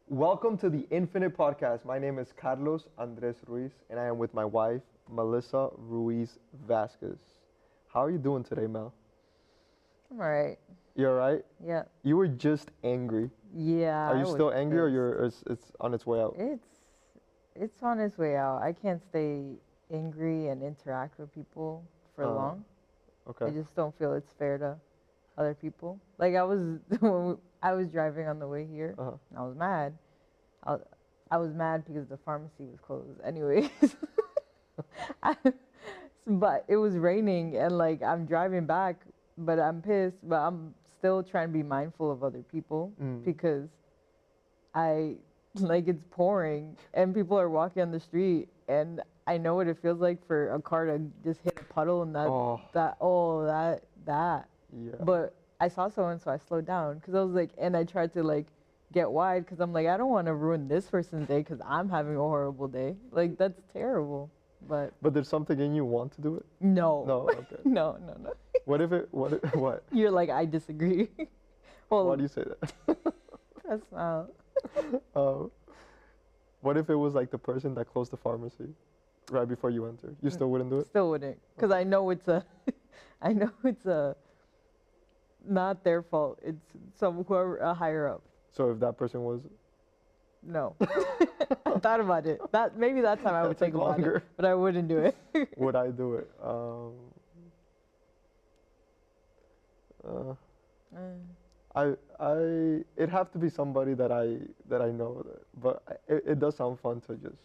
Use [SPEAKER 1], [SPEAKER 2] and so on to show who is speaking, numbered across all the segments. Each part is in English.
[SPEAKER 1] Welcome to the Infinite Podcast. My name is Carlos Andres Ruiz, and I am with my wife, Melissa Ruiz Vasquez. How are you doing today, Mel?
[SPEAKER 2] I'm alright.
[SPEAKER 1] You all right?
[SPEAKER 2] Yeah.
[SPEAKER 1] You were just angry.
[SPEAKER 2] Yeah.
[SPEAKER 1] Are
[SPEAKER 2] I
[SPEAKER 1] you
[SPEAKER 2] was
[SPEAKER 1] still angry, or
[SPEAKER 2] pissed.
[SPEAKER 1] it's on its way out?
[SPEAKER 2] It's on its way out. I can't stay angry and interact with people for
[SPEAKER 1] Uh,
[SPEAKER 2] long. I
[SPEAKER 1] Okay.
[SPEAKER 2] just don't feel it's fair to other people. Like I was when I was driving on the way here,
[SPEAKER 1] Uh-huh.
[SPEAKER 2] and I was mad. I, I was mad because the pharmacy was closed. Anyways, I, but it was raining and like I'm driving back, but I'm pissed. But I'm still trying to be mindful of other people
[SPEAKER 1] Mm.
[SPEAKER 2] because I like it's pouring and people are walking on the street and I know what it feels like for a car to just hit a puddle and
[SPEAKER 1] Oh,
[SPEAKER 2] that.
[SPEAKER 1] yeah.
[SPEAKER 2] But I saw someone, so I slowed down because I was like, and I tried to like get wide because I'm like, I don't want to ruin this person's day because I'm having a horrible day. Like that's terrible. But
[SPEAKER 1] But there's something in you want to do it?
[SPEAKER 2] no,
[SPEAKER 1] No. Okay.
[SPEAKER 2] no.
[SPEAKER 1] What if it? What?
[SPEAKER 2] You're like, I disagree. Well,
[SPEAKER 1] Why do you say that?
[SPEAKER 2] that's not.
[SPEAKER 1] Um, what if it was like the person that closed the pharmacy right before you enter? You still wouldn't do it?
[SPEAKER 2] Still wouldn't, because I know it's a, I know it's a, not their fault. It's some whoever higher up.
[SPEAKER 1] So if that person was,
[SPEAKER 2] No, I thought about it. That maybe that time I would
[SPEAKER 1] That'd take
[SPEAKER 2] think about
[SPEAKER 1] longer.
[SPEAKER 2] it, but I wouldn't do it.
[SPEAKER 1] would I do it? Uh, it'd have to be somebody that I know, but it does sound fun to just.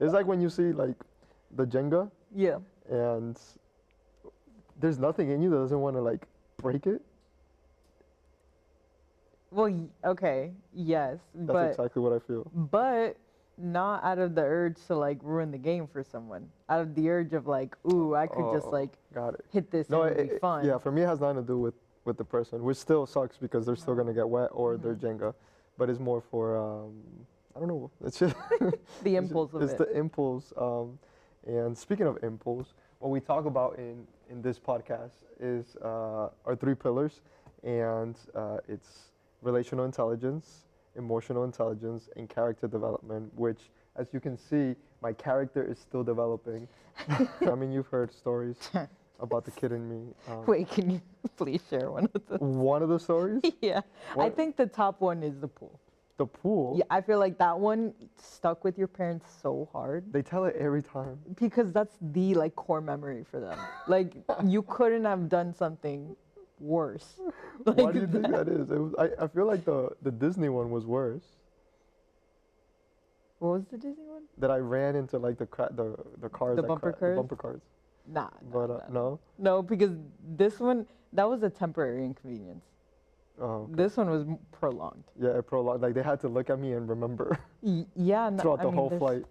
[SPEAKER 1] It's like when you see like the Jenga
[SPEAKER 2] Yeah.
[SPEAKER 1] and there's nothing in you that doesn't want to like break it.
[SPEAKER 2] Well, okay, yes,
[SPEAKER 1] That's exactly what I feel.
[SPEAKER 2] but not out of the urge to like ruin the game for someone. Out of the urge of like, ooh, I could just
[SPEAKER 1] Oh,
[SPEAKER 2] like
[SPEAKER 1] got it.
[SPEAKER 2] hit this
[SPEAKER 1] No,
[SPEAKER 2] and it'll be fun.
[SPEAKER 1] yeah, for me it has nothing to do with the person, which still sucks because they're still gonna get wet or they're
[SPEAKER 2] Mhm.
[SPEAKER 1] Jenga, but it's more for I don't know. It's just
[SPEAKER 2] The impulse of
[SPEAKER 1] it's
[SPEAKER 2] it.
[SPEAKER 1] the impulse. And speaking of impulse, what we talk about in this podcast is our three pillars, and it's relational intelligence, emotional intelligence, and character development. Which, as you can see, my character is still developing. I mean, you've heard stories about the kid in me.
[SPEAKER 2] Wait, can you please share one of those?
[SPEAKER 1] One of the stories,
[SPEAKER 2] Yeah, I
[SPEAKER 1] What?
[SPEAKER 2] think the top one is the pool.
[SPEAKER 1] the pool.
[SPEAKER 2] Yeah, I feel like that one stuck with your parents so hard
[SPEAKER 1] They tell it every time.
[SPEAKER 2] because that's the like core memory for them. Like you couldn't have done something worse.
[SPEAKER 1] Why do you think that is? I feel like the Disney one was worse.
[SPEAKER 2] What was the Disney one?
[SPEAKER 1] That I ran into like the cars
[SPEAKER 2] The
[SPEAKER 1] that
[SPEAKER 2] bumper
[SPEAKER 1] the
[SPEAKER 2] cars?
[SPEAKER 1] bumper cars.
[SPEAKER 2] Nah.
[SPEAKER 1] But
[SPEAKER 2] nah.
[SPEAKER 1] no.
[SPEAKER 2] No, because this one that was a temporary inconvenience.
[SPEAKER 1] Oh, okay.
[SPEAKER 2] This one was prolonged.
[SPEAKER 1] Yeah, it prolonged. Like they had to look at me and remember
[SPEAKER 2] Yeah, no,
[SPEAKER 1] throughout
[SPEAKER 2] I
[SPEAKER 1] the
[SPEAKER 2] mean,
[SPEAKER 1] whole
[SPEAKER 2] there's-
[SPEAKER 1] flight.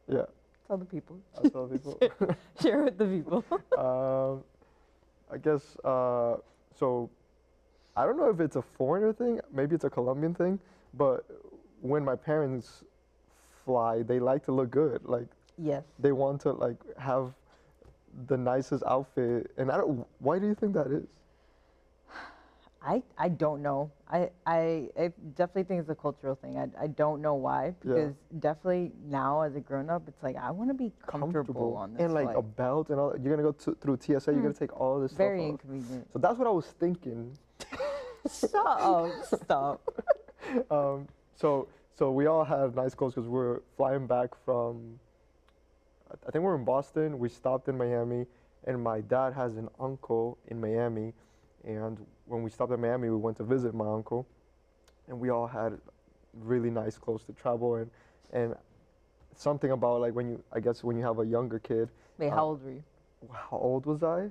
[SPEAKER 1] Yeah,
[SPEAKER 2] Tell the people.
[SPEAKER 1] I tell people.
[SPEAKER 2] Share with the people.
[SPEAKER 1] I guess so. I don't know if it's a foreigner thing. Maybe it's a Colombian thing. But when my parents fly, they like to look good. Like
[SPEAKER 2] Yes.
[SPEAKER 1] they want to like have the nicest outfit. And I don't. Why do you think that is?
[SPEAKER 2] I don't know. I definitely think it's a cultural thing. I don't know why, because definitely now as a grown up, it's like I want to be comfortable on this
[SPEAKER 1] and like
[SPEAKER 2] flight.
[SPEAKER 1] a belt and all. You're gonna go through TSA. You're gonna take all this
[SPEAKER 2] Very
[SPEAKER 1] stuff off.
[SPEAKER 2] inconvenient.
[SPEAKER 1] So that's what I was thinking.
[SPEAKER 2] Stop.
[SPEAKER 1] So we all had nice clothes because we were flying back from. I think we were in Boston. We stopped in Miami, and my dad has an uncle in Miami, and when we stopped in Miami, we went to visit my uncle, and we all had really nice clothes to travel in, and something about like I guess when you have a younger kid.
[SPEAKER 2] Wait, how old were you?
[SPEAKER 1] How old was I?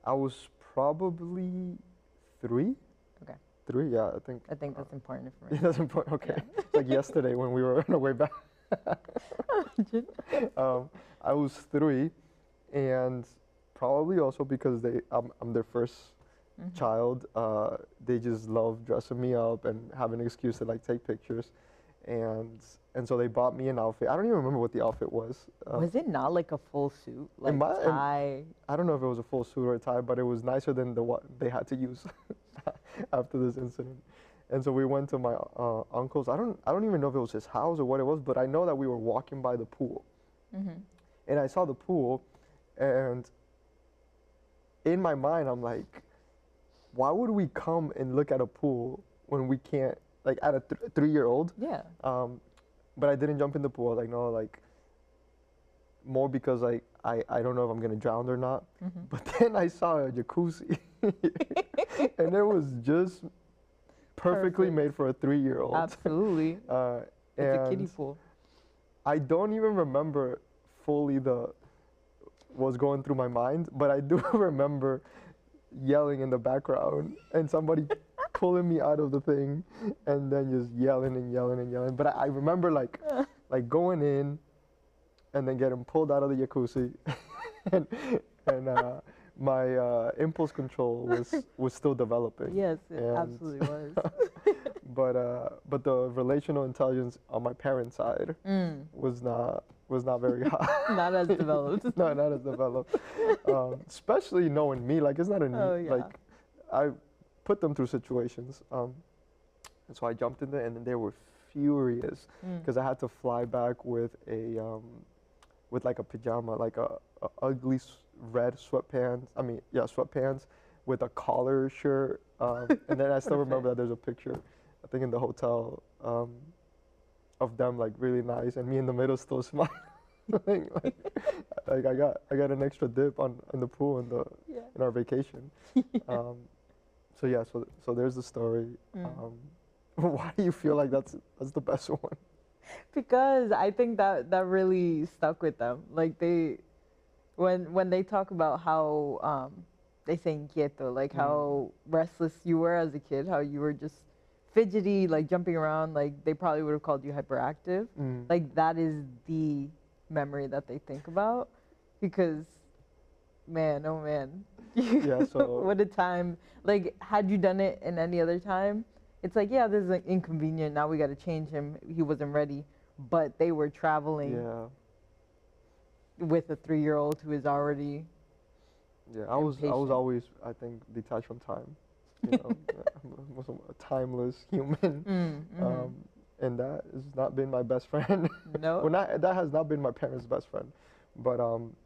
[SPEAKER 1] I was probably 3.
[SPEAKER 2] Okay.
[SPEAKER 1] 3, yeah, I think.
[SPEAKER 2] I think that's important
[SPEAKER 1] Yeah,
[SPEAKER 2] information.
[SPEAKER 1] that's important. Okay. It's like yesterday when we were on our way back. I was 3, and probably also because I'm their first
[SPEAKER 2] Mhm.
[SPEAKER 1] child. They just love dressing me up and have an excuse to like take pictures, and so they bought me an outfit. I don't even remember what the outfit was.
[SPEAKER 2] Was it not like a full suit, like
[SPEAKER 1] might- it-
[SPEAKER 2] tie?
[SPEAKER 1] I don't know if it was a full suit or a tie, but it was nicer than the what they had to use after this incident. And so we went to my uncle's. I don't even know if it was his house or what it was, but I know that we were walking by the pool,
[SPEAKER 2] Mm-hmm.
[SPEAKER 1] and I saw the pool, and in my mind I'm like, why would we come and look at a pool when we can't, like at a 3-year-old?
[SPEAKER 2] Yeah.
[SPEAKER 1] But I didn't jump in the pool. I was like, no, like more because like I don't know if I'm gonna drown or not.
[SPEAKER 2] Mm-hmm.
[SPEAKER 1] But then I saw a jacuzzi, and it was just perfectly
[SPEAKER 2] Perfect.
[SPEAKER 1] made for a 3-year-old.
[SPEAKER 2] Absolutely. It's a kiddie
[SPEAKER 1] And
[SPEAKER 2] pool.
[SPEAKER 1] I don't even remember fully the what's going through my mind, but I do remember yelling in the background and somebody pulling me out of the thing and then just yelling and yelling and yelling. But I remember like going in and then getting pulled out of the jacuzzi and my impulse control was still developing.
[SPEAKER 2] Yes, it
[SPEAKER 1] And
[SPEAKER 2] absolutely was.
[SPEAKER 1] but the relational intelligence on my parents' side was not very high.
[SPEAKER 2] Not as developed.
[SPEAKER 1] No, not as developed. Especially knowing me, like it's not a
[SPEAKER 2] Oh, yeah.
[SPEAKER 1] like I put them through situations. And so I jumped in there, and then they were furious because I had to fly back with with like a pajama, like a ugly red sweatpants. I mean, yeah, sweatpants with a collar shirt. And then I still remember that there's a picture, I think in the hotel, of them like really nice, and me in the middle still smiling. like I got an extra dip in the pool
[SPEAKER 2] Yeah.
[SPEAKER 1] in our vacation. So yeah, so there's the story. Why do you feel like that's the best one?
[SPEAKER 2] Because I think that really stuck with them. Like when they talk about how they say inquieto, like how restless you were as a kid, how you were just fidgety, like jumping around, like they probably would have called you hyperactive. Like that is the memory that they think about, because man, oh man.
[SPEAKER 1] Yeah, so
[SPEAKER 2] what a time. Like had you done it in any other time, it's like, yeah, this is like inconvenient, now we got to change him, he wasn't ready. But they were traveling
[SPEAKER 1] yeah.
[SPEAKER 2] with a 3-year-old who is already
[SPEAKER 1] Yeah, I was
[SPEAKER 2] impatient.
[SPEAKER 1] always, I think, detached from time. You know, I was a timeless human, and that has not been my best friend.
[SPEAKER 2] No.
[SPEAKER 1] Well, that has not been my parents' best friend. But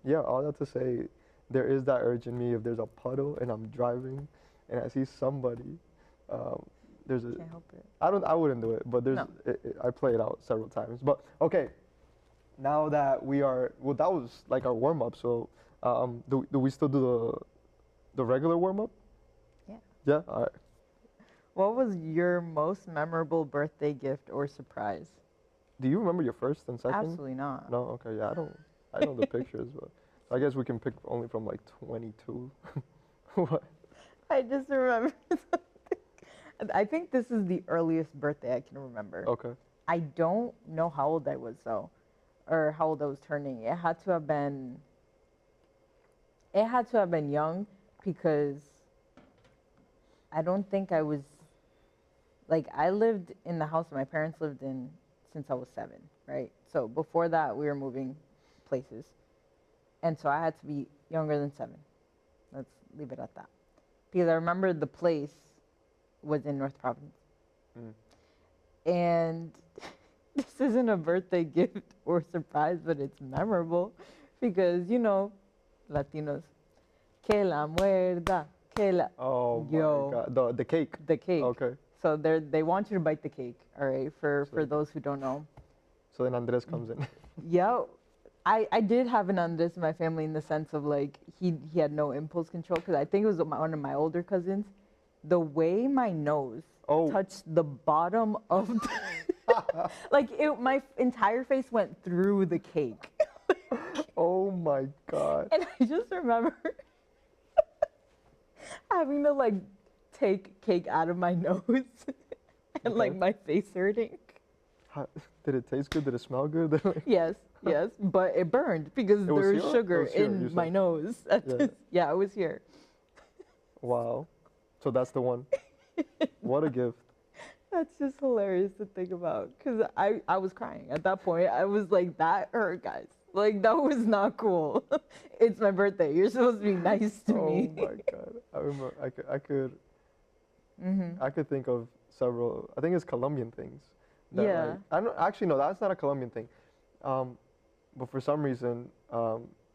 [SPEAKER 1] yeah, all that to say, there is that urge in me. If there's a puddle and I'm driving, and I see somebody, there's a.
[SPEAKER 2] Can't help it.
[SPEAKER 1] I wouldn't do it, but there's.
[SPEAKER 2] No.
[SPEAKER 1] I play it out several times. But okay, now that we are, well, that was like our warm up. So, do we still do the regular warm up?
[SPEAKER 2] Yeah.
[SPEAKER 1] Yeah. All right.
[SPEAKER 2] What was your most memorable birthday gift or surprise?
[SPEAKER 1] Do you remember your first and second?
[SPEAKER 2] Absolutely not.
[SPEAKER 1] No. Okay. Yeah. I don't. I know the pictures, but I guess we can pick only from like 22. What?
[SPEAKER 2] I just remember something. I think this is the earliest birthday I can remember.
[SPEAKER 1] Okay.
[SPEAKER 2] I don't know how old I was though, or how old I was turning. It had to have been young, because I don't think I was, like, I lived in the house my parents lived in since I was 7, right? So before that we were moving places. And so I had to be younger than 7. Let's leave it at that. Because I remember the place was in North Providence. And this isn't a birthday gift or surprise, but it's memorable because, you know, Latinos, que la muerda, que la...
[SPEAKER 1] Oh
[SPEAKER 2] Yo.
[SPEAKER 1] my God. The cake.
[SPEAKER 2] The cake.
[SPEAKER 1] Okay.
[SPEAKER 2] So they want you to bite the cake, all right, for those who don't know.
[SPEAKER 1] So then Andres comes in.
[SPEAKER 2] Yeah. I did have an Andres in my family, in the sense of like he had no impulse control, because I think it was one of my older cousins. The way my nose touched the bottom of the, like my entire face went through the cake.
[SPEAKER 1] Oh my God.
[SPEAKER 2] And I just remember having to like take cake out of my nose and like my face hurting.
[SPEAKER 1] Did it taste good? Did it smell good?
[SPEAKER 2] Yes, but it burned because there was sugar in my nose. Yeah, it was here.
[SPEAKER 1] Wow. So that's the one. What a gift.
[SPEAKER 2] That's just hilarious to think about, because I was crying at that point. I was like, that hurt, guys. Like, that was not cool. It's my birthday. You're supposed to be nice to me.
[SPEAKER 1] Oh my God. I remember I could think of several. I think it's Colombian things. That,
[SPEAKER 2] Yeah.
[SPEAKER 1] Like, I don't actually no. That's not a Colombian thing. But for some reason,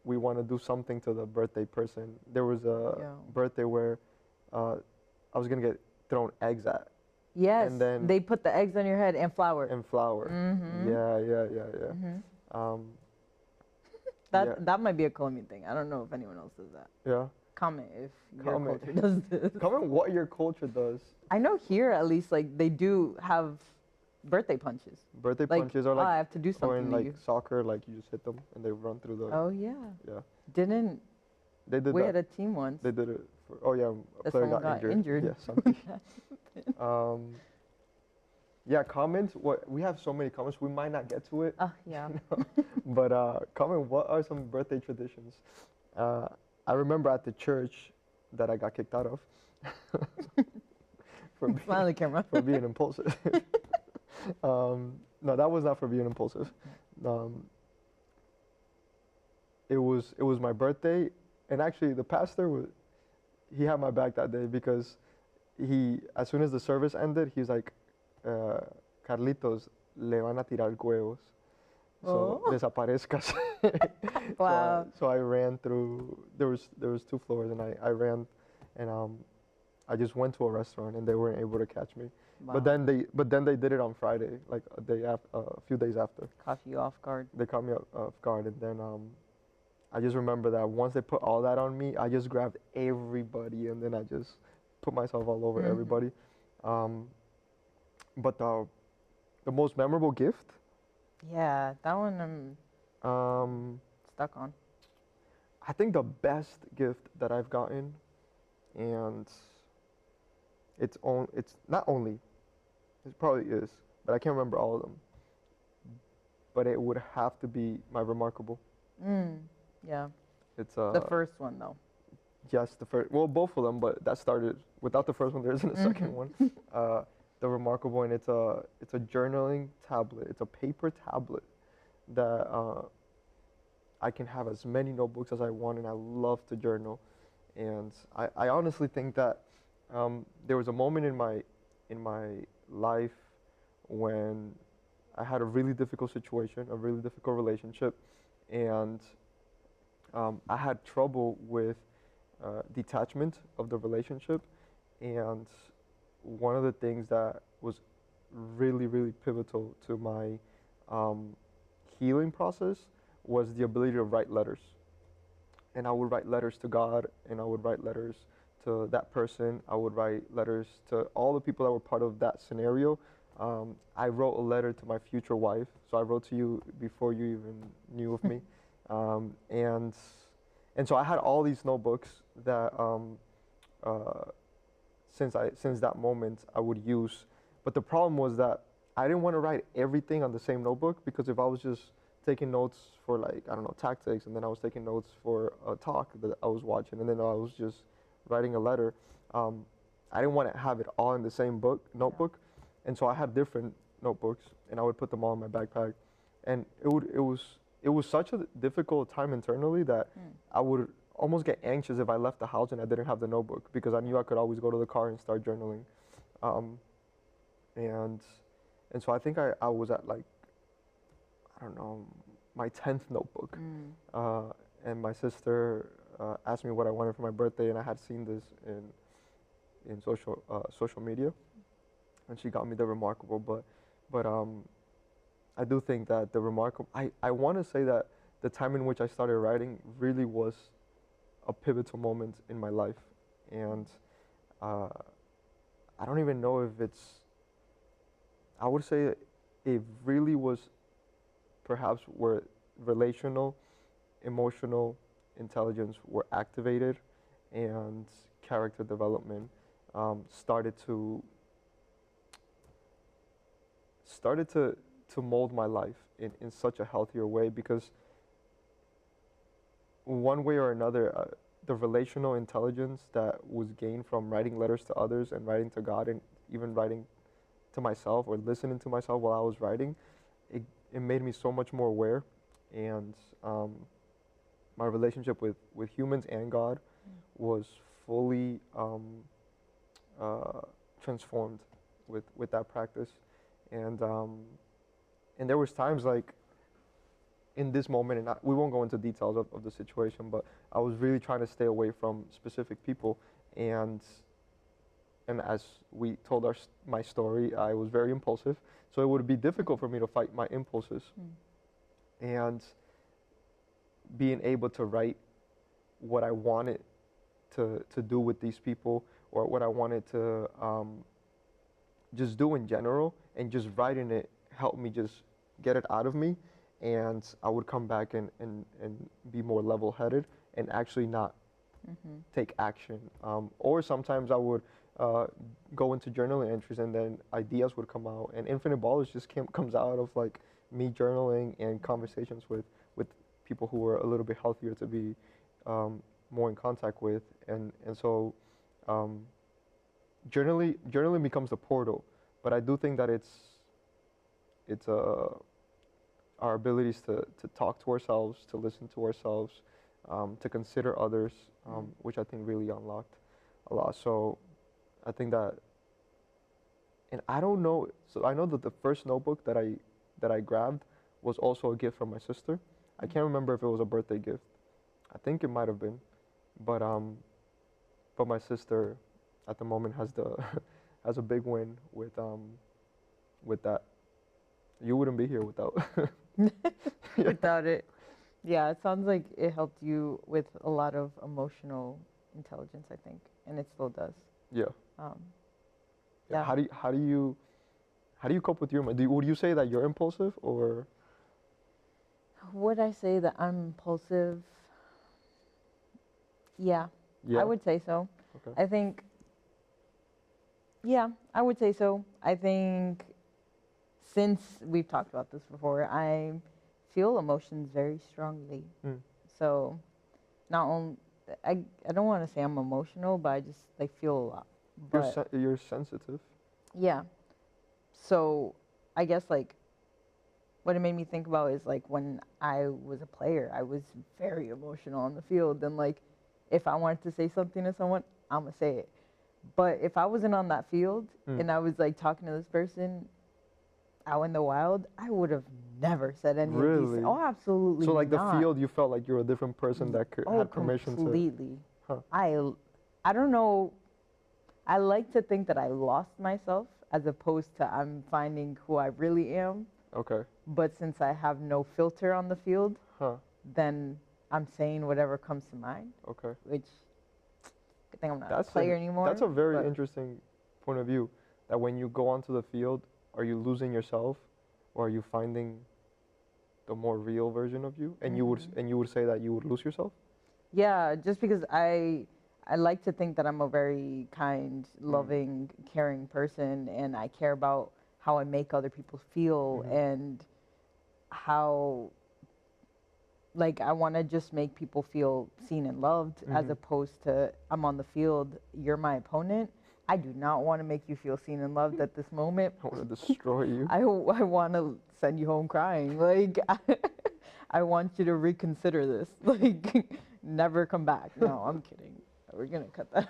[SPEAKER 1] we want to do something to the birthday person. There was a
[SPEAKER 2] Yeah.
[SPEAKER 1] birthday where I was gonna get thrown eggs at
[SPEAKER 2] Yes.
[SPEAKER 1] and then-
[SPEAKER 2] they put the eggs on your head and flour.
[SPEAKER 1] and flour.
[SPEAKER 2] Mhm.
[SPEAKER 1] Yeah.
[SPEAKER 2] Mhm.
[SPEAKER 1] Um,
[SPEAKER 2] That might be a Colombian thing. I don't know if anyone else does that.
[SPEAKER 1] yeah.
[SPEAKER 2] Comment if your
[SPEAKER 1] Comment.
[SPEAKER 2] culture does this.
[SPEAKER 1] Comment what your culture does.
[SPEAKER 2] I know here at least like they do have birthday punches.
[SPEAKER 1] Birthday
[SPEAKER 2] Like,
[SPEAKER 1] punches are
[SPEAKER 2] oh, I
[SPEAKER 1] like,
[SPEAKER 2] have to do
[SPEAKER 1] or
[SPEAKER 2] something
[SPEAKER 1] in
[SPEAKER 2] to
[SPEAKER 1] like
[SPEAKER 2] you.
[SPEAKER 1] soccer, like you just hit them and they run through the.
[SPEAKER 2] Oh yeah.
[SPEAKER 1] Yeah.
[SPEAKER 2] Didn't
[SPEAKER 1] They did
[SPEAKER 2] we
[SPEAKER 1] that.
[SPEAKER 2] had a team once?
[SPEAKER 1] They did it. For, oh yeah, a
[SPEAKER 2] That
[SPEAKER 1] player
[SPEAKER 2] someone
[SPEAKER 1] got
[SPEAKER 2] got
[SPEAKER 1] injured.
[SPEAKER 2] injured.
[SPEAKER 1] Yeah, something. Yeah, comment. What we have so many comments, we might not get to it.
[SPEAKER 2] Oh yeah.
[SPEAKER 1] But comment. What are some birthday traditions? I remember at the church that I got kicked out of for being,
[SPEAKER 2] Smile at the camera.
[SPEAKER 1] for being impulsive. No, that was not for being impulsive. It was my birthday, and actually the pastor he had my back that day because as soon as the service ended, he was like, Carlitos, le van a tirar huevos. So
[SPEAKER 2] Oh.
[SPEAKER 1] desaparezcas.
[SPEAKER 2] Wow.
[SPEAKER 1] So I ran through. There was 2 floors, and I ran, and I just went to a restaurant, and they weren't able to catch me.
[SPEAKER 2] Wow.
[SPEAKER 1] But then they did it on Friday, like a few days after.
[SPEAKER 2] Caught you off guard.
[SPEAKER 1] They caught me off guard, and then I just remember that once they put all that on me, I just grabbed everybody, and then I just put myself all over everybody. But the most memorable gift.
[SPEAKER 2] Yeah, that one I'm stuck on.
[SPEAKER 1] I think the best gift that I've gotten, and it's not only, it probably is, but I can't remember all of them. But it would have to be my Remarkable.
[SPEAKER 2] Yeah.
[SPEAKER 1] It's
[SPEAKER 2] The first one though.
[SPEAKER 1] yes, the first. Well, both of them, but that started without the first one. There isn't a second one. The Remarkable, and it's a journaling tablet. It's a paper tablet that I can have as many notebooks as I want, and I love to journal. And I honestly think that there was a moment in my life when I had a really difficult situation, a really difficult relationship, and I had trouble with detachment of the relationship. And one of the things that was really, really pivotal to my healing process was the ability to write letters. And I would write letters to God, and I would write letters to that person. I would write letters to all the people that were part of that scenario. I wrote a letter to my future wife, so I wrote to you before you even knew of me. And so I had all these notebooks that since that moment I would use. But the problem was that I didn't want to write everything on the same notebook, because if I was just taking notes for, like, I don't know, tactics, and then I was taking notes for a talk that I was watching, and then I was just writing a letter, I didn't want to have it all in the same notebook. And so I had different notebooks, and I would put them all in my backpack. And it was such a difficult time internally that I would almost get anxious if I left the house and I didn't have the notebook, because I knew I could always go to the car and start journaling. And so I think I was at, like, I don't know, my 10th notebook. And my sister asked me what I wanted for my birthday, and I had seen this in social media, and she got me the Remarkable. But I do think that the Remarkable, I want to say that the time in which I started writing really was a pivotal moment in my life. And I don't even know if I would say it really was perhaps where relational, emotional intelligence were activated, and character development started to mold my life in such a healthier way, because one way or another, the relational intelligence that was gained from writing letters to others and writing to God, and even writing to myself or listening to myself while I was writing, it made me so much more aware. And my relationship with humans and God was fully transformed with that practice, and and there was times like in this moment, and we won't go into details of the situation, but I was really trying to stay away from specific people, and as we told my story, I was very impulsive, so it would be difficult for me to fight my impulses, and being able to write what I wanted to do with these people, or what I wanted to just do in general, and just writing it helped me just get it out of me, and I would come back and be more level-headed and actually not take action. Or sometimes I would go into journaling entries, and then ideas would come out, and Infinite Ballers just comes out of like me journaling and conversations with people who were a little bit healthier to be more in contact with, and so journaling becomes the portal. But I do think that it's our abilities to talk to ourselves, to listen to ourselves, to consider others, which I think really unlocked a lot. So I think that, and I don't know, so I know that the first notebook that I grabbed was also a gift from my sister. I can't remember if it was a birthday gift. I think it might have been, but my sister at the moment has the has a big win with that. You wouldn't be here without
[SPEAKER 2] without it. Yeah, it sounds like it helped you with a lot of emotional intelligence, I think, and it still does.
[SPEAKER 1] Yeah.
[SPEAKER 2] Yeah.
[SPEAKER 1] How do you cope with your? Would you say that you're impulsive, or?
[SPEAKER 2] Would I say that I'm impulsive? Yeah, I would say so.
[SPEAKER 1] Okay.
[SPEAKER 2] I think, yeah, I would say so. I think since we've talked about this before, I feel emotions very strongly. So not only, I don't want to say I'm emotional, but I just like feel a lot. But
[SPEAKER 1] you're sensitive.
[SPEAKER 2] yeah. So I guess like what it made me think about is like when I was a player, I was very emotional on the field, and like if I wanted to say something to someone, I'm gonna say it. But if I wasn't on that field and I was like talking to this person out in the wild, I would have never said any of these things. Oh, absolutely
[SPEAKER 1] So like
[SPEAKER 2] not.
[SPEAKER 1] the field, you felt like you were a different person that had permission
[SPEAKER 2] completely.
[SPEAKER 1] to.
[SPEAKER 2] I don't know. I like to think that I lost myself as opposed to I'm finding who I really am.
[SPEAKER 1] Okay.
[SPEAKER 2] But since I have no filter on the field, then I'm saying whatever comes to mind.
[SPEAKER 1] Okay.
[SPEAKER 2] Which I think I'm not a player anymore.
[SPEAKER 1] That's a very interesting point of view. That when you go onto the field, are you losing yourself, or are you finding the more real version of you? And you would say that you would lose yourself?
[SPEAKER 2] Yeah, just because I like to think that I'm a very kind, loving, caring person, and I care about how I make other people feel, and how like I want to just make people feel seen and loved, as opposed to I'm on the field, you're my opponent. I do not want to make you feel seen and loved at this moment.
[SPEAKER 1] I want to destroy you.
[SPEAKER 2] I want to send you home crying. Like I want you to reconsider this. Like never come back. No, I'm kidding. We're gonna cut that.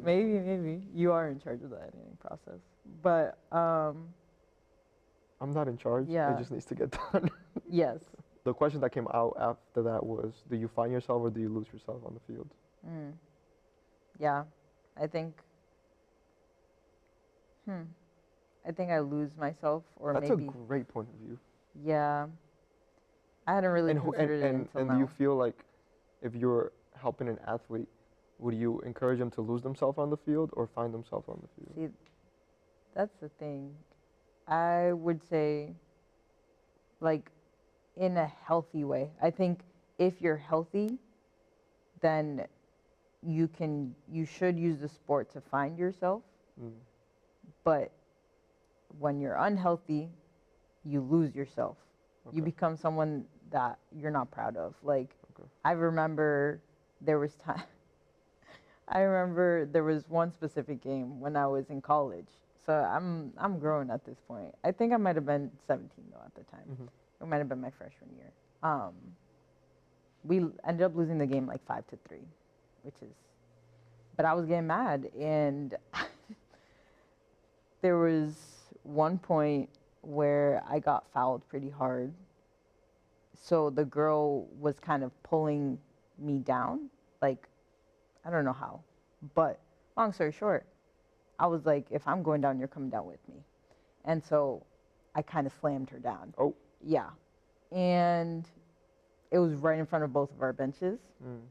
[SPEAKER 2] Maybe you are in charge of the editing process, but
[SPEAKER 1] I'm not in charge.
[SPEAKER 2] Yeah.
[SPEAKER 1] It just needs to get done.
[SPEAKER 2] Yes.
[SPEAKER 1] The question that came out after that was, do you find yourself or do you lose yourself on the field?
[SPEAKER 2] Yeah, I think. I think I lose myself, or
[SPEAKER 1] That's
[SPEAKER 2] maybe.
[SPEAKER 1] That's a great point of view.
[SPEAKER 2] Yeah. I hadn't really considered it until now.
[SPEAKER 1] Do you feel like if you're helping an athlete, would you encourage them to lose themselves on the field or find themselves on the field?
[SPEAKER 2] See, that's the thing. I would say, like, in a healthy way. I think if you're healthy, then you should use the sport to find yourself. But when you're unhealthy, you lose yourself. Okay. You become someone that you're not proud of. Like, I remember there was one specific game when I was in college. So I'm growing at this point. I think I might have been 17 though at the time. It might have been my freshman year. We ended up losing the game like 5-3, but I was getting mad, and there was one point where I got fouled pretty hard. So the girl was kind of pulling me down. Like, I don't know how. But long story short, I was like, if I'm going down, you're coming down with me. And so I kind of slammed her down.
[SPEAKER 1] Oh.
[SPEAKER 2] Yeah. And it was right in front of both of our benches.
[SPEAKER 1] Mm.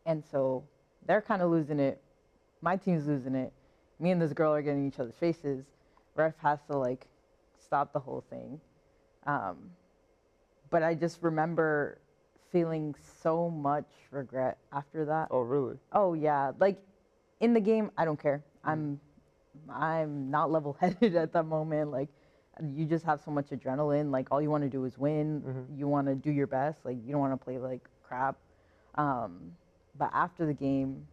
[SPEAKER 2] And so they're kind of losing it. My team's losing it. Me and this girl are getting each other's faces. Ref has to like stop the whole thing. But I just remember feeling so much regret after that.
[SPEAKER 1] Oh, really?
[SPEAKER 2] Oh yeah. Like in the game, I don't care. I'm not level-headed at that moment. Like you just have so much adrenaline. Like all you want to do is win.
[SPEAKER 1] Mm-hmm.
[SPEAKER 2] You want to do your best. Like you don't want to play like crap. But after the game,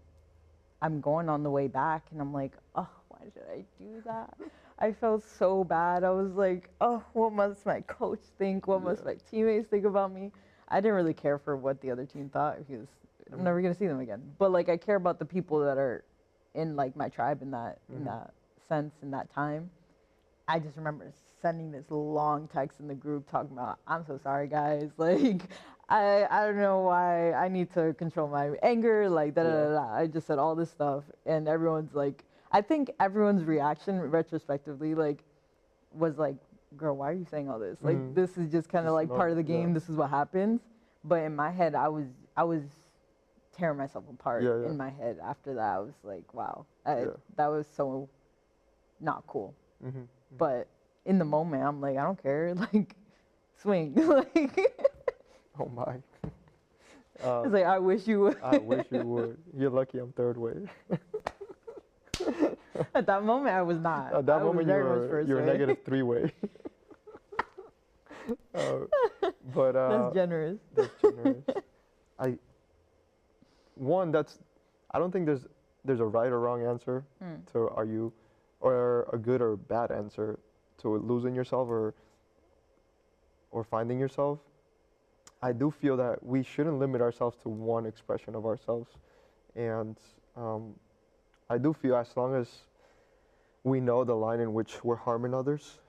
[SPEAKER 2] I'm going on the way back and I'm like, oh, why did I do that? I felt so bad. I was like, oh, what must my coach think? What must my teammates think about me? I didn't really care for what the other team thought because I'm never going to see them again. But like I care about the people that are in like my tribe in that sense, in that time. I just remember sending this long text in the group talking about, I'm so sorry guys. Like I don't know why I need to control my anger, like da da da da. I just said all this stuff and everyone's like, I think everyone's reaction retrospectively like was like, girl, why are you saying all this? Like this is just kind of like part of the game. This is what happens. But in my head, I was tearing myself apart in my head after that. I was like, wow, that was so not cool. Mm-hmm. But in the moment, I'm like, I don't care. Like, swing. Like,
[SPEAKER 1] oh my.
[SPEAKER 2] It's like, I wish you would.
[SPEAKER 1] I wish you would. You're lucky I'm third wave.
[SPEAKER 2] At that moment, I was not.
[SPEAKER 1] At that moment, you're negative 3 way. But
[SPEAKER 2] that's generous.
[SPEAKER 1] That's generous. I don't think there's a right or wrong answer to are you, or a good or bad answer to losing yourself or finding yourself. I do feel that we shouldn't limit ourselves to one expression of ourselves, and I do feel as long as we know the line in which we're harming others,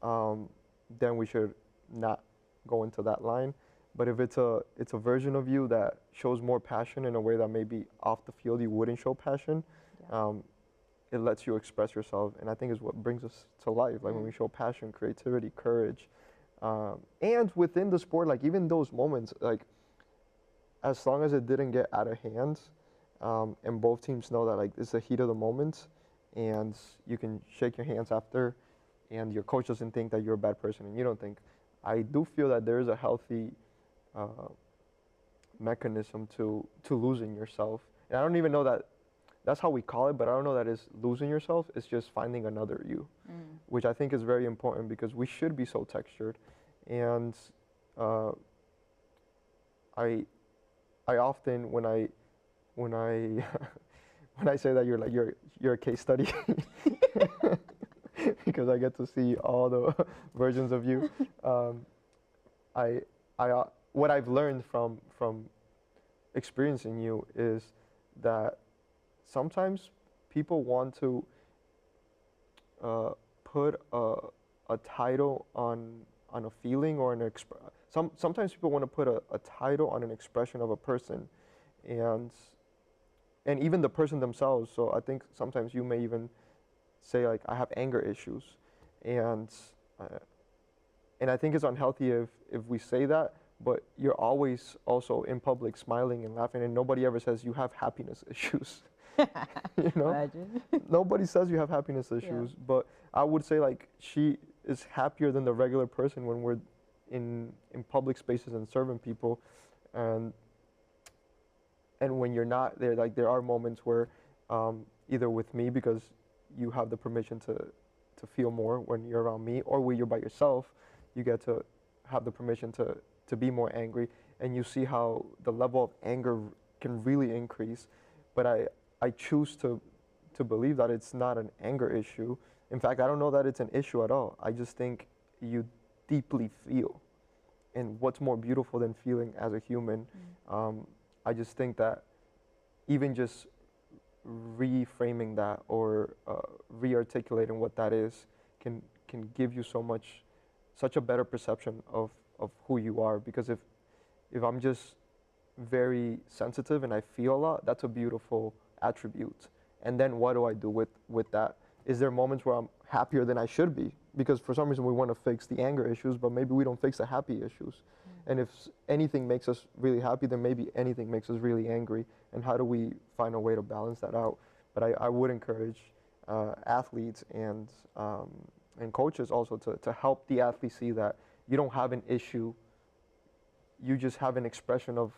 [SPEAKER 1] then we should not go into that line. But if it's a version of you that shows more passion in a way that maybe off the field you wouldn't show passion, it lets you express yourself, and I think is what brings us to life. Like when we show passion, creativity, courage, and within the sport, like even those moments, like as long as it didn't get out of hand, and both teams know that like it's the heat of the moment, and you can shake your hands after, and your coach doesn't think that you're a bad person, and you don't think. I do feel that there is a healthy mechanism to losing yourself, and I don't even know that that's how we call it, but I don't know that is losing yourself. It's just finding another you, which I think is very important because we should be so textured, and I often when I when I say that you're a case study because I get to see all the versions of you. What I've learned from experiencing you is that sometimes people want to put a title on a feeling or sometimes people want to put a title on an expression of a person, and even the person themselves. So I think sometimes you may even say like, I have anger issues, and I think it's unhealthy if we say that, but you're always also in public smiling and laughing, and nobody ever says you have happiness issues. You know,
[SPEAKER 2] imagine.
[SPEAKER 1] Nobody says you have happiness issues, but I would say like she is happier than the regular person when we're in public spaces and serving people, and when you're not there, like there are moments where either with me, because you have the permission to feel more when you're around me, or when you're by yourself, you get to have the permission to be more angry, and you see how the level of anger can really increase. But I choose to believe that it's not an anger issue. In fact, I don't know that it's an issue at all. I just think you deeply feel. And what's more beautiful than feeling as a human? I just think that even just reframing that or re-articulating what that is can give you such a better perception of who you are. Because if I'm just very sensitive and I feel a lot, that's a beautiful attribute. And then what do I do with that? Is there moments where I'm happier than I should be? Because for some reason we want to fix the anger issues, but maybe we don't fix the happy issues. And if anything makes us really happy, then maybe anything makes us really angry. And how do we find a way to balance that out? But I would encourage athletes and coaches also to help the athlete see that you don't have an issue. You just have an expression of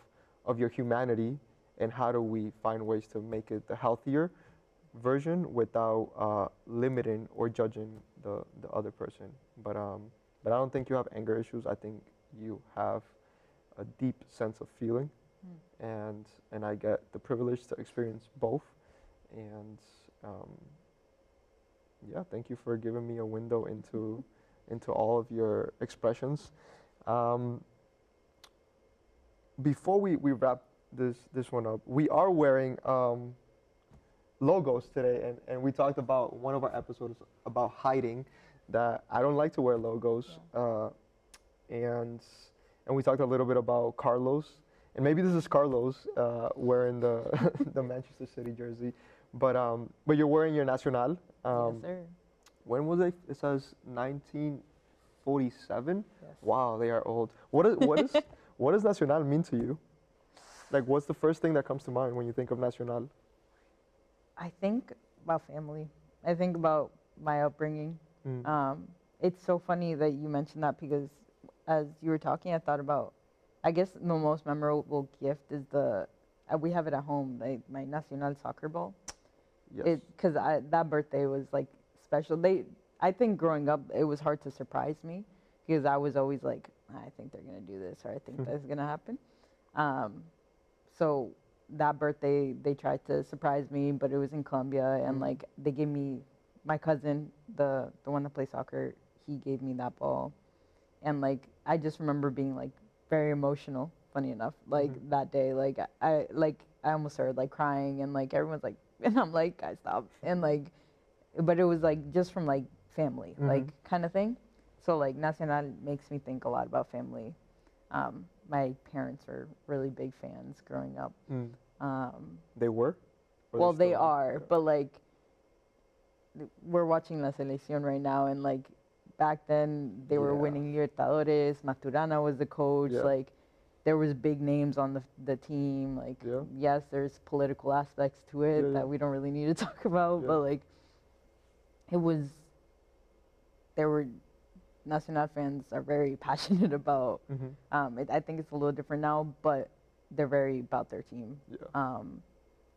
[SPEAKER 1] your humanity, and how do we find ways to make it the healthier version without limiting or judging the other person. But I don't think you have anger issues. I think you have a deep sense of feeling, and I get the privilege to experience both. And yeah, thank you for giving me a window into all of your expressions. Before we wrap this one up, we are wearing logos today, and we talked about one of our episodes about hiding that I don't like to wear logos. And we talked a little bit about Carlos, and maybe this is Carlos wearing the the Manchester City jersey, but you're wearing your Nacional.
[SPEAKER 2] Yes, sir.
[SPEAKER 1] When was it? It says 1947.
[SPEAKER 2] Yes.
[SPEAKER 1] Wow, they are old. What does Nacional mean to you? Like, what's the first thing that comes to mind when you think of Nacional?
[SPEAKER 2] I think about family. I think about my upbringing. It's so funny that you mentioned that, because as you were talking, I thought about, I guess the most memorable gift is we have it at home, my Nacional soccer ball.
[SPEAKER 1] Yes.
[SPEAKER 2] Because that birthday was like special. I think growing up, it was hard to surprise me, because I was always like, I think they're going to do this, or I think that's going to happen. So that birthday, they tried to surprise me, but it was in Colombia, and like they gave me, my cousin, the one that plays soccer, he gave me that ball. And like I just remember being like very emotional, funny enough, like that day. Like I almost started like crying, and like everyone's like, and I'm like, guys, stop. And like, but it was like just from like family, like kind of thing. So like Nacional makes me think a lot about family. My parents were really big fans growing up.
[SPEAKER 1] They were?
[SPEAKER 2] Well, they are, but like we're watching La Selección right now, and like back then they were winning Libertadores. Maturana was the coach. Like there was big names on the team. Like yes, there's political aspects to it that we don't really need to talk about, but like there were Nacional fans are very passionate about. I think it's a little different now, but they're very about their team.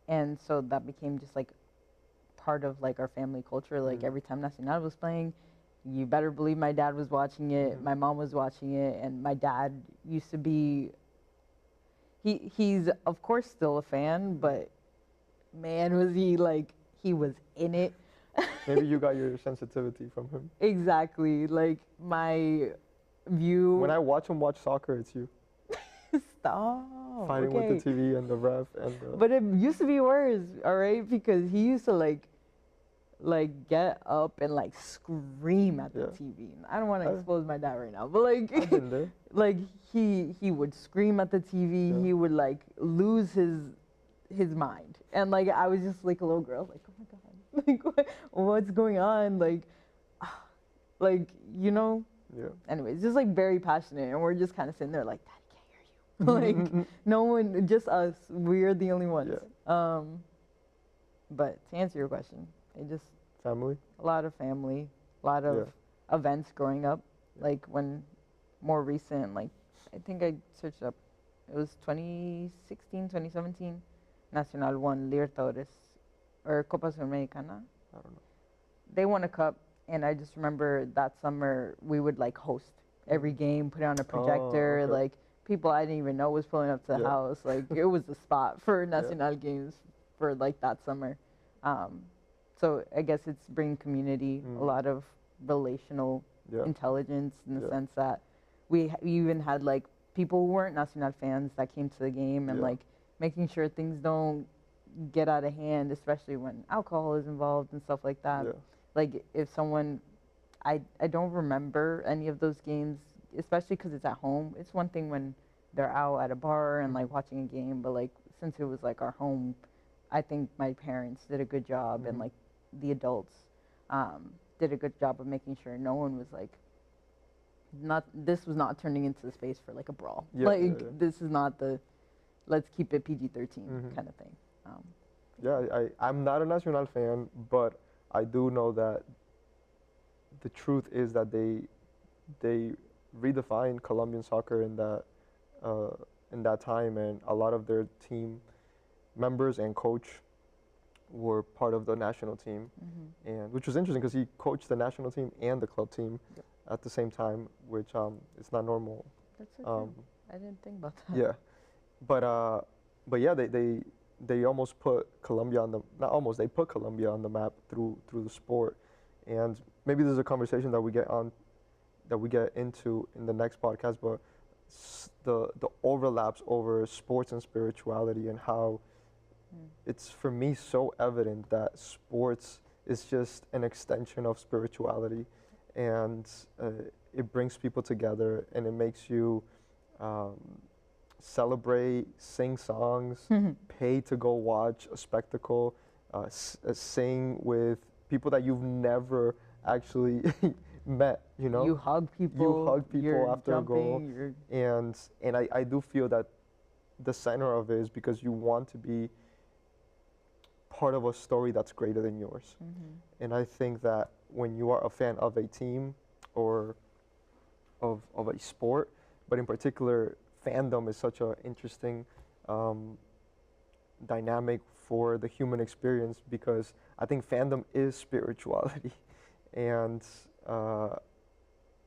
[SPEAKER 2] And so that became just like part of like our family culture. Like every time Nacional was playing, you better believe my dad was watching it. My mom was watching it, and my dad used to be. He's of course still a fan, but man, was he was in it.
[SPEAKER 1] Maybe you got your sensitivity from him.
[SPEAKER 2] Exactly. Like my view.
[SPEAKER 1] When I watch him watch soccer, it's you.
[SPEAKER 2] Stop.
[SPEAKER 1] Fighting with the TV and the ref and the...
[SPEAKER 2] But it used to be worse, all right? Because he used to like get up and like scream at the TV. I don't want to expose my dad right now, but like
[SPEAKER 1] I've been there.
[SPEAKER 2] Like he would scream at the TV. He would like lose his mind. And like I was just like a little girl, like, oh my God. Like what's going on? Like you know?
[SPEAKER 1] Yeah.
[SPEAKER 2] Anyways, just like very passionate, and we're just kind of sitting there like, Daddy can't hear you. Like no one, just us. We're the only ones. But to answer your question, it just
[SPEAKER 1] family. A
[SPEAKER 2] lot of family, a lot of events growing up. Like when more recent, like I think I searched up, it was 2016, 2017, Nacional won Libertadores or Copa Sudamericana.
[SPEAKER 1] I don't know.
[SPEAKER 2] They won a cup, and I just remember that summer we would like host every game, put it on a projector. Like people I didn't even know was pulling up to the house. Like it was the spot for Nacional games for like that summer. So I guess it's bringing community, a lot of relational intelligence in the sense that we even had like people who weren't Nacional fans that came to the game, and like making sure things don't get out of hand, especially when alcohol is involved and stuff like that.
[SPEAKER 1] Yeah.
[SPEAKER 2] Like if someone, I don't remember any of those games, especially because it's at home. It's one thing when they're out at a bar and like watching a game, but like since it was like our home, I think my parents did a good job and like the adults did a good job of making sure no one was like, this was not turning into the space for like a brawl. This is not the, let's keep it PG-13 kind of thing.
[SPEAKER 1] I'm not a Nacional fan, but I do know that the truth is that they redefined Colombian soccer in that time, and a lot of their team members and coach were part of the national team, and which was interesting because he coached the national team and the club team at the same time, which it's not normal.
[SPEAKER 2] That's so true. I didn't think about that.
[SPEAKER 1] Yeah, but yeah, they almost put Colombia on the, not almost, they put Colombia on the map through the sport, and maybe there's a conversation that we get into in the next podcast, but the overlaps over sports and spirituality, and how it's for me so evident that sports is just an extension of spirituality, and it brings people together, and it makes you celebrate, sing songs, pay to go watch a spectacle, sing with people that you've never actually met, you know?
[SPEAKER 2] You hug people
[SPEAKER 1] after
[SPEAKER 2] jumping,
[SPEAKER 1] a goal. And I do feel that the center of it is because you want to be part of a story that's greater than yours. And I think that when you are a fan of a team or of a sport, but in particular, fandom is such an interesting dynamic for the human experience, because I think fandom is spirituality. And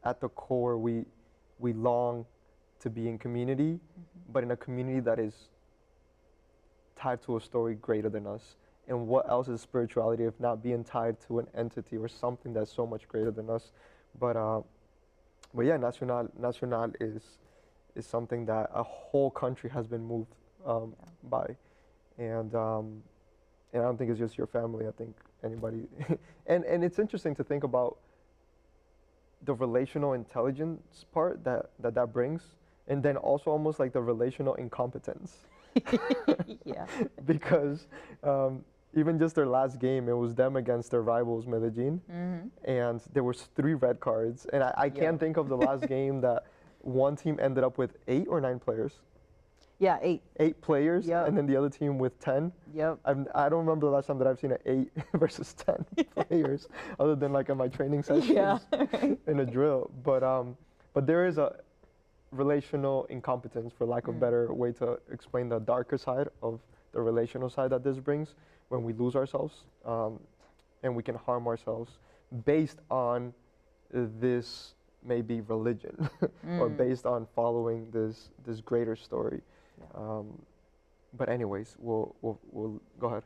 [SPEAKER 1] at the core, we long to be in community, but in a community that is tied to a story greater than us. And what else is spirituality if not being tied to an entity or something that's so much greater than us? But yeah, Nacional is something that a whole country has been moved by, and I don't think it's just your family. I think anybody, and it's interesting to think about the relational intelligence part that brings, and then also almost like the relational incompetence.
[SPEAKER 2] Yeah.
[SPEAKER 1] Because even just their last game, it was them against their rivals Medellin, and there was 3 red cards, and I can't think of the last game that one team ended up with 8 or 9 players.
[SPEAKER 2] Yeah, 8.
[SPEAKER 1] 8 players, and then the other team with 10.
[SPEAKER 2] Yep.
[SPEAKER 1] I don't remember the last time that I've seen an 8 versus 10 players, other than like in my training sessions in a drill. But there is a relational incompetence, for lack of a better way to explain the darker side of the relational side that this brings, when we lose ourselves and we can harm ourselves based on this maybe religion or based on following this greater story. But anyways, we'll go ahead.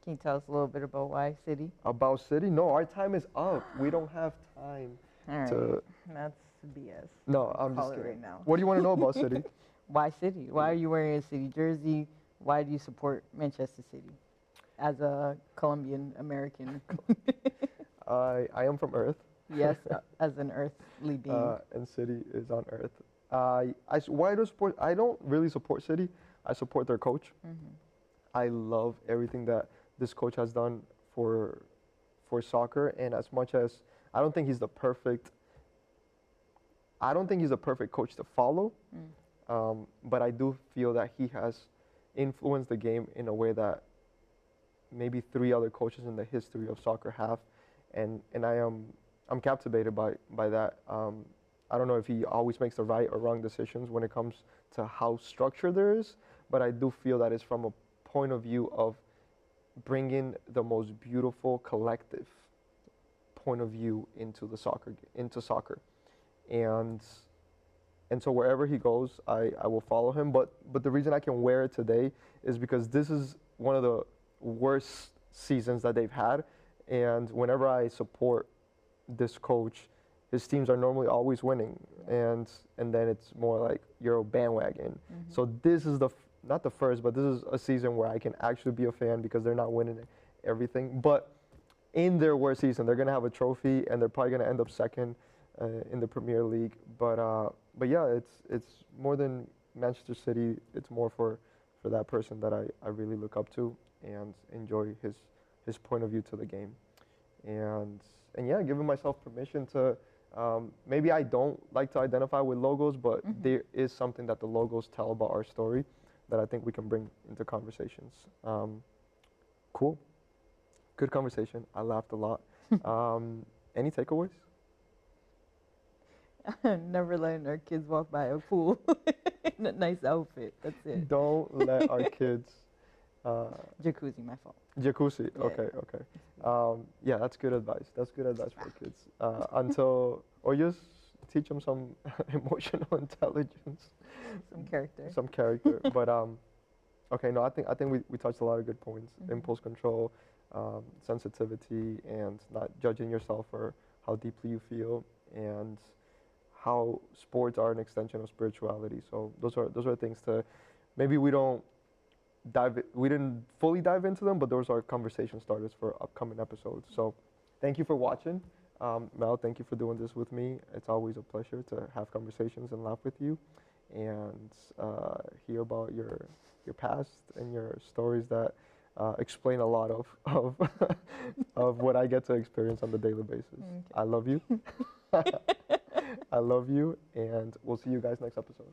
[SPEAKER 2] Can you tell us a little bit about why City?
[SPEAKER 1] About City? No, our time is up. We don't have time.
[SPEAKER 2] All right. That's BS.
[SPEAKER 1] No, I'm just kidding.
[SPEAKER 2] Right now.
[SPEAKER 1] What do you want to know about City?
[SPEAKER 2] Why City? Why are you wearing a City jersey? Why do you support Manchester City as a Colombian American?
[SPEAKER 1] I am from Earth.
[SPEAKER 2] Yes, as an earthly being.
[SPEAKER 1] And City is on Earth. Why do I support? I don't really support City. I support their coach. I love everything that this coach has done for soccer, and as much as I don't think he's the perfect coach to follow, but I do feel that he has influenced the game in a way that maybe 3 other coaches in the history of soccer have, and I'm captivated by that. I don't know if he always makes the right or wrong decisions when it comes to how structured there is, but I do feel that it's from a point of view of bringing the most beautiful collective point of view into soccer. And so wherever he goes, I will follow him. But the reason I can wear it today is because this is one of the worst seasons that they've had. And whenever I support this coach, his teams are normally always winning. And then it's more like you're a bandwagon. So this is not the first, but this is a season where I can actually be a fan because they're not winning everything. But in their worst season, they're gonna have a trophy, and they're probably gonna end up second in the Premier League. But yeah, it's more than Manchester City. It's more for that person that I really look up to and enjoy his point of view to the game. And yeah, giving myself permission to maybe I don't like to identify with logos, but there is something that the logos tell about our story that I think we can bring into conversations. Cool. Good conversation. I laughed a lot. Any takeaways?
[SPEAKER 2] Never letting our kids walk by a pool in a nice outfit. That's it.
[SPEAKER 1] Don't let our kids.
[SPEAKER 2] Jacuzzi, my fault.
[SPEAKER 1] Jacuzzi.
[SPEAKER 2] Yeah.
[SPEAKER 1] Okay. Yeah, that's good advice. That's good advice for kids. Or just teach them some emotional intelligence.
[SPEAKER 2] Some character.
[SPEAKER 1] But okay, no, I think we touched a lot of good points. Impulse control, sensitivity, and not judging yourself for how deeply you feel, and how sports are an extension of spirituality. So those are things to maybe we didn't fully dive into them, but those are conversation starters for upcoming episodes. So thank you for watching. Mel, thank you for doing this with me. It's always a pleasure to have conversations and laugh with you, and hear about your past and your stories that explain a lot of of what I get to experience on the daily basis.
[SPEAKER 2] Okay.
[SPEAKER 1] I love you. I love you, and we'll see you guys next episode.